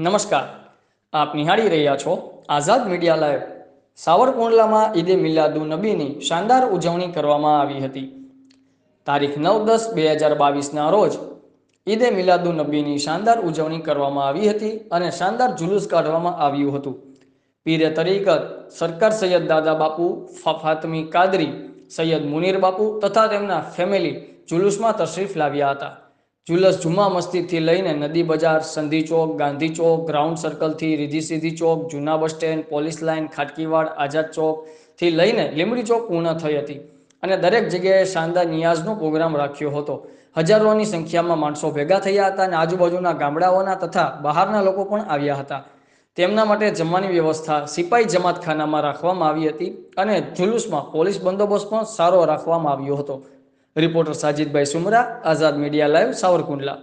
નમસ્કાર, આપ નિહાળી રહ્યા છો આઝાદ મીડિયા લાઈવ। સાવરકુંડલામાં ઈદે મિલાદુન નબીની શાનદાર ઉજવણી કરવામાં આવી હતી। તારીખ 9-10-2022ના રોજ ઈદે મિલાદુન નબીની શાનદાર ઉજવણી કરવામાં આવી હતી અને શાનદાર જુલુસ કાઢવામાં આવ્યું હતું। પીરે તરીકત સરકાર સૈયદ દાદા બાપુ ફાતમી કાદરી, સૈયદ મુનીર બાપુ તથા તેમના ફેમિલી જુલુસમાં તશરીફ લાવ્યા હતા। जुलूस जुम्मा मस्जिद थी लईने नदी बजार, संधी चौक, गांधी चौक, ग्राउंड सर्कल थी रिधी सीधी चौक, जूना बस stand, police line, खाटकीवाड़, Azad Chowk थी लईने લીંબડી चौक पूर्ण थई हती अने दरेक जग्याए शानदार नियाजनो प्रोग्राम राख्यो हतो। हजारोनी संख्यामां माणसो भेगा थया हता अने आजुबाजुना गामडाओना तथा बहारना लोको पण आव्या हता। તેમના માટે જમવાની વ્યવસ્થા સિપાઈ જમાતખાનામાં રાખવામાં આવી હતી અને જુલુસમાં પોલીસ બંદોબસ્ત પણ સારો રાખવામાં આવ્યો હતો। रिपोर्टर साजिद सुमरा, आजाद मीडिया लाइव, सावरकुंडला।